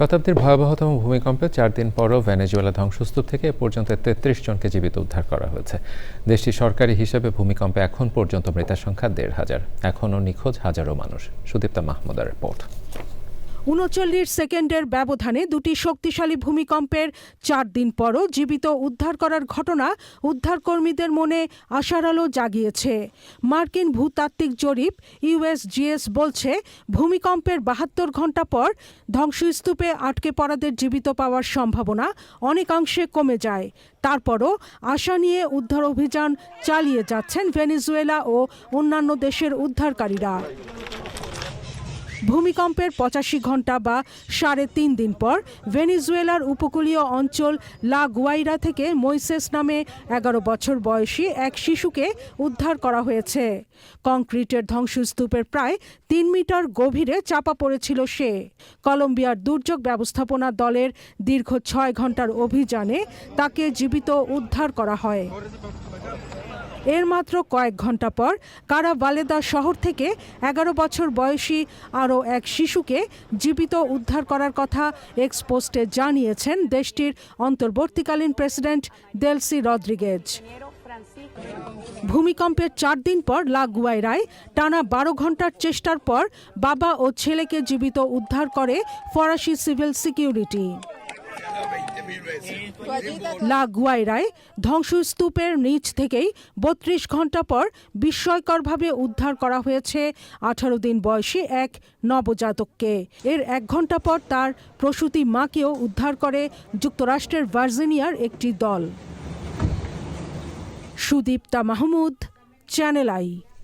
শতাব্দীর ভয়াবহতম ভূমিকম্পে 4 দিন পরও ভেনেজুয়েলা ধ্বংসস্তূপ থেকে এ পর্যন্ত 33 জনকে জীবিত উদ্ধার করা হয়েছে। দেশটির সরকারি হিসেবে ভূমিকম্পে এখন পর্যন্ত মৃতের সংখ্যা 1,500। এখনও নিখোঁজ হাজারো মানুষ। সুদীপ্তা মাহমুদার রিপোর্ট। ৩৯ সেকেন্ডের ব্যবধানে দুটি শক্তিশালী ভূমিকম্পের 4 দিন পরও জীবিত উদ্ধার করার ঘটনা উদ্ধারকর্মীদের মনে আশার আলো জাগিয়েছে। মার্কিন ভূতাত্ত্বিক জরিপ ইউএসজিএস বলছে, ভূমিকম্পের 72 ঘণ্টা পর ধ্বংসস্তূপে আটকে পড়াদের জীবিত পাওয়ার সম্ভাবনা অনেকাংশে কমে যায়। তারপরও আশা নিয়ে উদ্ধার অভিযান চালিয়ে যাচ্ছেন ভেনেজুয়েলা ও অন্যান্য দেশের উদ্ধারকারীরা। ভূমিকম্পের 85 ঘণ্টা বা 3.5 দিন পর ভেনেজুয়েলার উপকূলীয় অঞ্চল লা গুয়াইরা থেকে মইসেস নামে 11 বছর বয়সী এক শিশুকে উদ্ধার করা হয়েছে। কংক্রিটের ধ্বংসস্তূপের প্রায় 3 মিটার গভীরে চাপা পড়েছিল সে। কলম্বিয়ার দুর্যোগ ব্যবস্থাপনা দলের দীর্ঘ 6 ঘণ্টার অভিযানে তাকে জীবিত উদ্ধার করা হয়। এর মাত্র কয়েক ঘণ্টা পর কারাভালেদা শহর থেকে 11 বছর বয়সী আরও এক শিশুকে জীবিত উদ্ধার করার কথা এক্স পোস্টে জানিয়েছেন দেশটির অন্তর্বর্তীকালীন প্রেসিডেন্ট দেলসি রদ্রিগেজ। ভূমিকম্পের 4 দিন পর লা গুয়াইরায় টানা 12 ঘণ্টার চেষ্টার পর বাবা ও ছেলেকে জীবিত উদ্ধার করে ফরাসি সিভিল সিকিউরিটি। লা গুয়াইরায় ধ্বংসস্তূপের নিচ থেকেই 32 ঘণ্টা পর বিস্ময়করভাবে উদ্ধার করা হয়েছে 18 দিন বয়সী এক নবজাতককে। এর 1 ঘণ্টা পর তার প্রসূতি মাকেও উদ্ধার করে যুক্তরাষ্ট্রের ভার্জিনিয়ার একটি দল। Sudipta Mahmud, channel I.